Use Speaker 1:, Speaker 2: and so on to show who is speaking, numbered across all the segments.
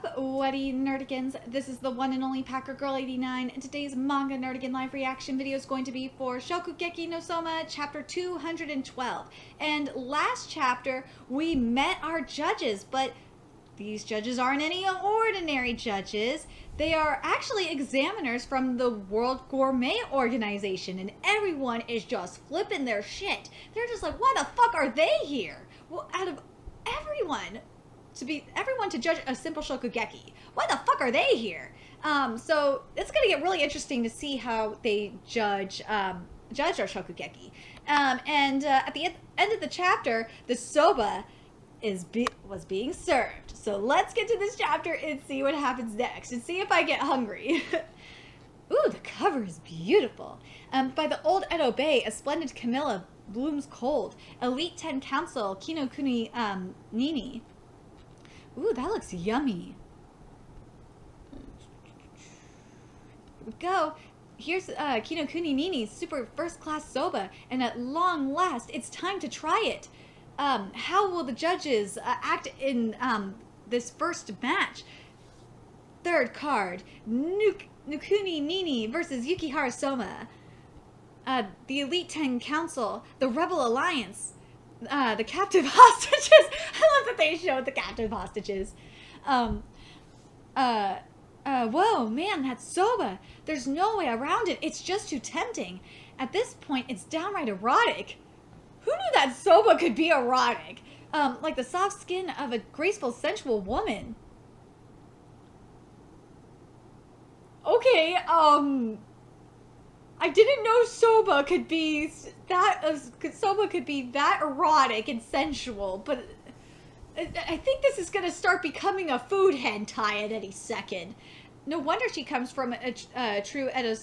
Speaker 1: up, Whatty Nerdigans? This is the one and only Packer Girl 89, and today's Manga Nerdigan live reaction video is going to be for Shokugeki no Soma, chapter 212. And last chapter, we met our judges, but these judges aren't any ordinary judges. They are actually examiners from the World Gourmet Organization, and everyone is just flipping their shit. They're just like, why the fuck are they here? Well, out of everyone to judge a simple Shokugeki, why the fuck are they here? So it's gonna get really interesting to see how they judge our Shokugeki. At the end of the chapter, the SOBA was being served. So let's get to this chapter and see what happens next, and see if I get hungry. Ooh, the cover is beautiful. By the old Edo Bay, a splendid camellia blooms cold. Elite 10 Council, Kinokuni Nini. Ooh, that looks yummy. Here we go. Here's Kinokuni Nini's super first-class soba, and at long last, it's time to try it. How will the judges act in this first match? Third card, Nukuni Nini versus Yukihara Soma. The Elite 10 Council, the Rebel Alliance, the captive hostages. I love that they showed the captive hostages. Whoa, man, that's soba. There's no way around it. It's just too tempting. At this point, it's downright erotic. Who knew that soba could be erotic? Like the soft skin of a graceful, sensual woman. Okay, I didn't know soba could be that erotic and sensual, but I think this is gonna start becoming a food hentai at any second. No wonder she comes from a true Edo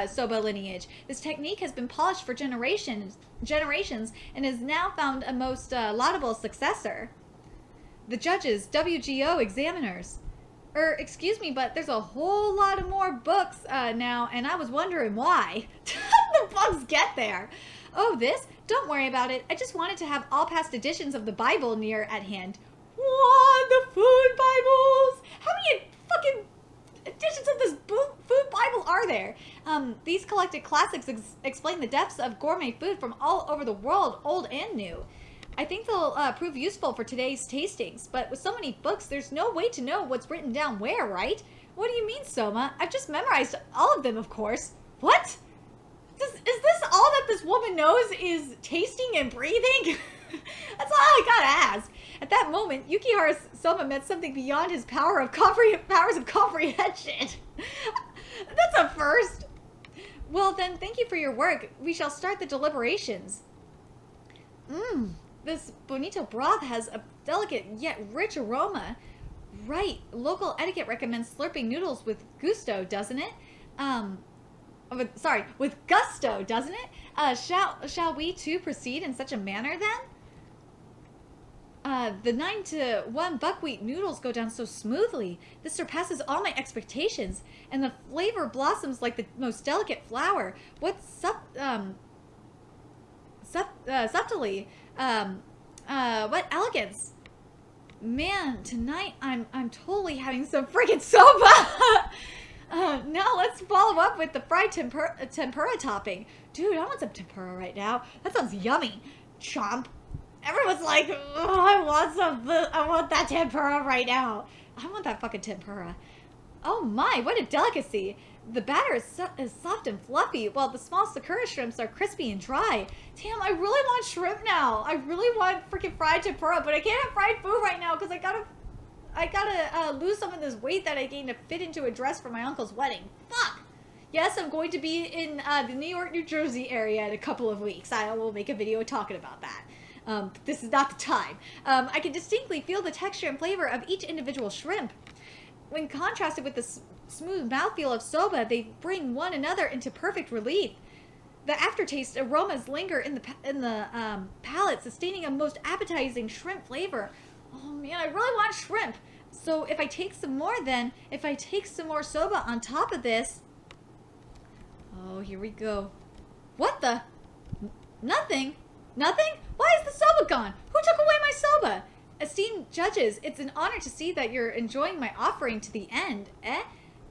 Speaker 1: soba lineage. This technique has been polished for generations, and has now found a most laudable successor. The judges, WGO examiners. Excuse me, but there's a whole lot of more books now, and I was wondering why. How the bugs get there? Oh, this? Don't worry about it. I just wanted to have all past editions of the Bible near at hand. What? The food Bibles? How many fucking editions of this food Bible are there? These collected classics explain the depths of gourmet food from all over the world, old and new. I think they'll prove useful for today's tastings, but with so many books, there's no way to know what's written down where, right? What do you mean, Soma? I've just memorized all of them, of course. What? Is this all that this woman knows is tasting and breathing? That's all I gotta ask. At that moment, Yukihara Soma met something beyond his powers of comprehension. That's a first. Well then, thank you for your work. We shall start the deliberations. This bonito broth has a delicate yet rich aroma. Right, local etiquette recommends slurping noodles with gusto, doesn't it? With gusto, doesn't it? Shall we too proceed in such a manner then? The 9-to-1 buckwheat noodles go down so smoothly. This surpasses all my expectations, and the flavor blossoms like the most delicate flower. What subtly, what elegance. Man, tonight I'm totally having some freaking soba. Now let's follow up with the fried tempura topping. Dude, I want some tempura right now. That sounds yummy. Chomp. Everyone's like, oh, I want that tempura right now. I want that fucking tempura. Oh my, what a delicacy. The batter is soft and fluffy, while the small sakura shrimps are crispy and dry. Damn, I really want shrimp now. I really want freaking fried tempura, but I can't have fried food right now because I gotta lose some of this weight that I gained to fit into a dress for my uncle's wedding. Fuck! Yes, I'm going to be in the New York, New Jersey area in a couple of weeks. I will make a video talking about that. This is not the time. I can distinctly feel the texture and flavor of each individual shrimp. When contrasted with the smooth mouthfeel of soba, they bring one another into perfect relief. The aftertaste aromas linger in the palate, sustaining a most appetizing shrimp flavor. Oh man, I really want shrimp. So if I take some more soba on top of this. Oh, here we go. What the? Nothing? Nothing? Why is the soba gone? Who took away my soba? Esteemed judges, it's an honor to see that you're enjoying my offering to the end. Eh?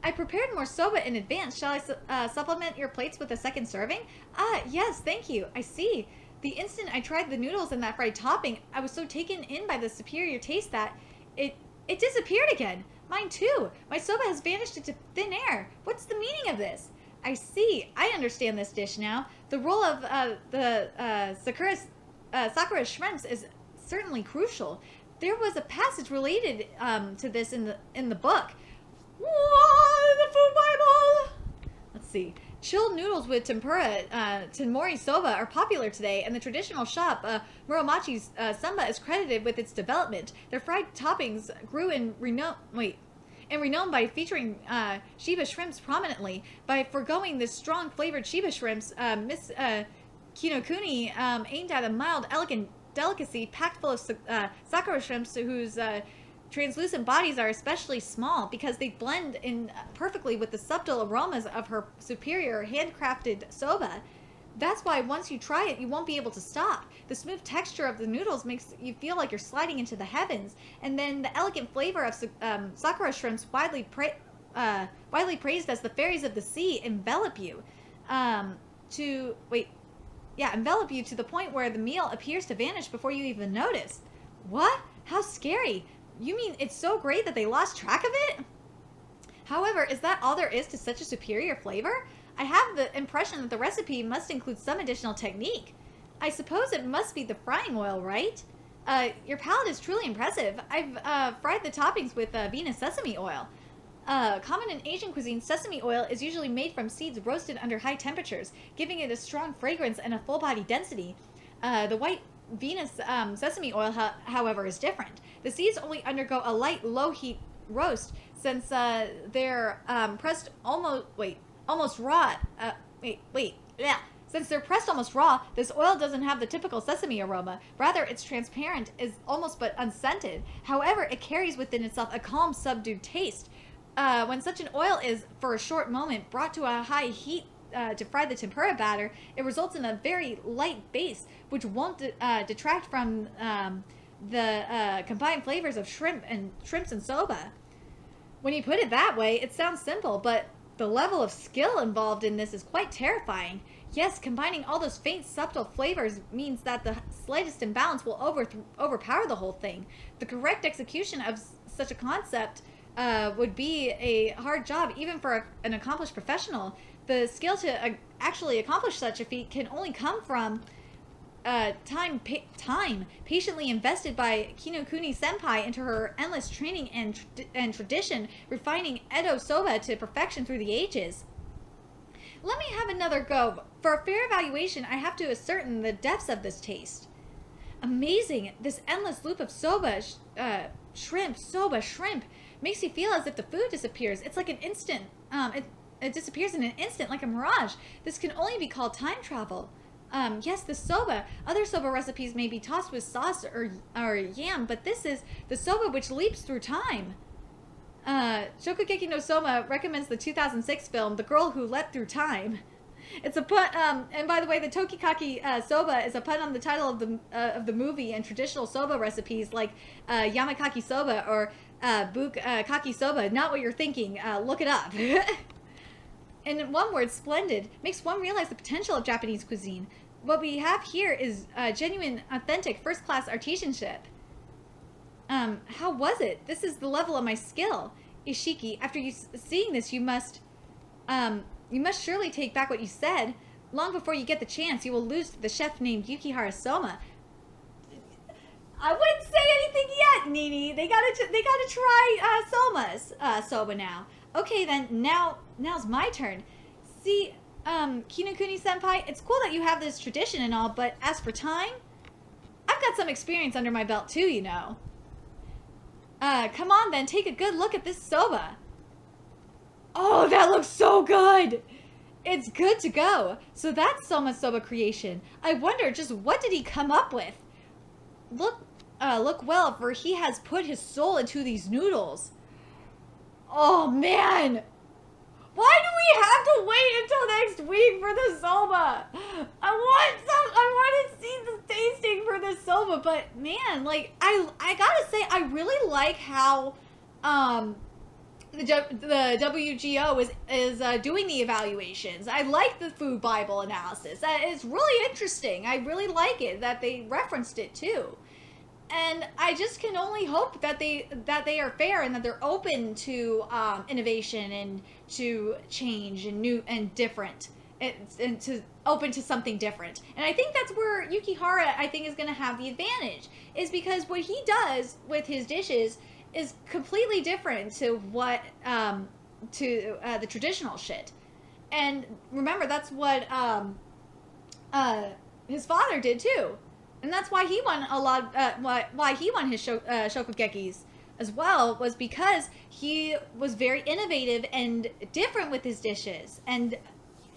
Speaker 1: I prepared more soba in advance. Shall I supplement your plates with a second serving? Ah, yes, thank you. I see. The instant I tried the noodles and that fried topping, I was so taken in by the superior taste that it disappeared again. Mine too. My soba has vanished into thin air. What's the meaning of this? I see. I understand this dish now. The role of Sakura shrimps is certainly crucial. There was a passage related to this in the book. Whoa, the food Bible! Let's see. Chilled noodles with tempura, tenmori soba, are popular today, and the traditional shop, Muromachi's Soma, is credited with its development. Their fried toppings grew in renown by featuring Shiba shrimps prominently. By foregoing this strong flavored Shiba shrimps, Miss Kinokuni aimed at a mild, elegant delicacy packed full of Sakura shrimps whose translucent bodies are especially small because they blend in perfectly with the subtle aromas of her superior handcrafted soba. That's why once you try it, you won't be able to stop. The smooth texture of the noodles makes you feel like you're sliding into the heavens, and then the elegant flavor of Sakura shrimps, widely praised as the fairies of the sea, envelop you. Envelop you to the point where the meal appears to vanish before you even notice. What? How scary! You mean it's so great that they lost track of it? However, is that all there is to such a superior flavor? I have the impression that the recipe must include some additional technique. I suppose it must be the frying oil, right? Your palate is truly impressive. I've fried the toppings with Venus sesame oil. Common in Asian cuisine, sesame oil is usually made from seeds roasted under high temperatures, giving it a strong fragrance and a full body density. The white Venus sesame oil, however, is different. The seeds only undergo a light, low-heat roast since they're pressed almost raw. Since they're pressed almost raw, this oil doesn't have the typical sesame aroma. Rather, it's transparent, is almost but unscented. However, it carries within itself a calm, subdued taste. When such an oil is, for a short moment, brought to a high heat to fry the tempura batter, it results in a very light base, which won't detract from the combined flavors of shrimps and soba. When you put it that way, it sounds simple, but the level of skill involved in this is quite terrifying. Yes, combining all those faint, subtle flavors means that the slightest imbalance will overpower the whole thing. The correct execution of such a concept would be a hard job, even for an accomplished professional. The skill to actually accomplish such a feat can only come from time patiently invested by Kinokuni Senpai into her endless training and tradition, refining Edo soba to perfection through the ages. Let me have another go. For a fair evaluation, I have to ascertain the depths of this taste. Amazing! This endless loop of soba, shrimp, makes you feel as if the food disappears. It's like an instant. It disappears in an instant, like a mirage. This can only be called time travel. Yes, the soba. Other soba recipes may be tossed with sauce or yam, but this is the soba which leaps through time. Shokugeki no Soma recommends the 2006 film, The Girl Who Leapt Through Time. It's a pun, and by the way, the Tokikaki soba is a pun on the title of the movie and traditional soba recipes like Yamakaki soba or Bukkake soba. Not what you're thinking. Look it up. In one word, splendid. Makes one realize the potential of Japanese cuisine. What we have here is genuine, authentic, first-class artisanship. How was it? This is the level of my skill. Ishiki, after seeing this, you must surely take back what you said. Long before you get the chance, you will lose to the chef named Yukihara Soma. I wouldn't say anything yet, Nini. They gotta try Soma's soba now. Okay, then now's my turn. See, Kinokuni Senpai, it's cool that you have this tradition and all, but as for time, I've got some experience under my belt too, you know. Come on then, take a good look at this soba. Oh, that looks so good! It's good to go. So that's Soma's soba creation. I wonder just what did he come up with? Look well, for he has put his soul into these noodles. Oh man! Why do we have to wait until next week for the soba? I want to see the tasting for the Soma, but man, like I gotta say, I really like how the WGO is doing the evaluations. I like the food Bible analysis. It's really interesting. I really like it that they referenced it too. And I just can only hope that they are fair and that they're open to innovation and to change and new and different, and to open to something different. And I think that's where Yukihara, I think, is going to have the advantage, is because what he does with his dishes is completely different to what the traditional shit. And remember, that's what his father did too. And that's why he won a lot. Why he won his Shokugekis as well, was because he was very innovative and different with his dishes. And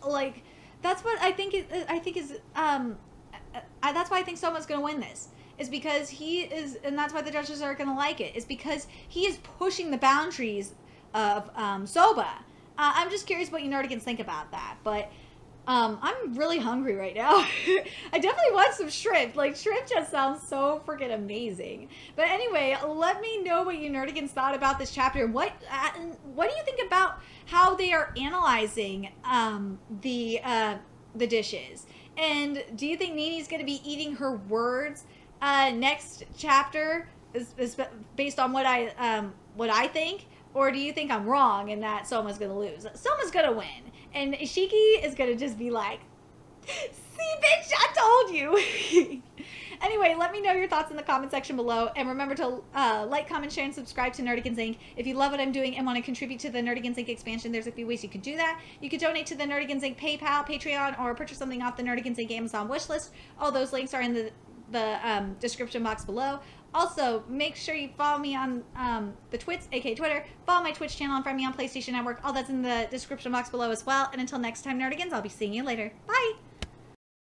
Speaker 1: like, that's what I think. That's why I think Soma's going to win this. Is because he is, and that's why the judges are going to like it. Is because he is pushing the boundaries of SOBA. I'm just curious what you Nerdigans think about that, but. I'm really hungry right now. I definitely want some shrimp. Like, shrimp just sounds so freaking amazing. But anyway, let me know what you Nerdigans thought about this chapter. What do you think about how they are analyzing the dishes? And do you think Nini's going to be eating her words next chapter, is based on what I think? Or do you think I'm wrong and that Soma's going to lose? Soma's going to win. And Ishiki is going to just be like, see, bitch, I told you. Anyway, let me know your thoughts in the comment section below. And remember to like, comment, share, and subscribe to Nerdigans Inc. If you love what I'm doing and want to contribute to the Nerdigans Inc. expansion, there's a few ways you could do that. You could donate to the Nerdigans Inc. PayPal, Patreon, or purchase something off the Nerdigans Inc. Amazon wishlist. All those links are in the description box below. Also, make sure you follow me on the Twits, aka Twitter. Follow my Twitch channel and find me on PlayStation Network. All that's in the description box below as well. And until next time, Nerdigans, I'll be seeing you later. Bye!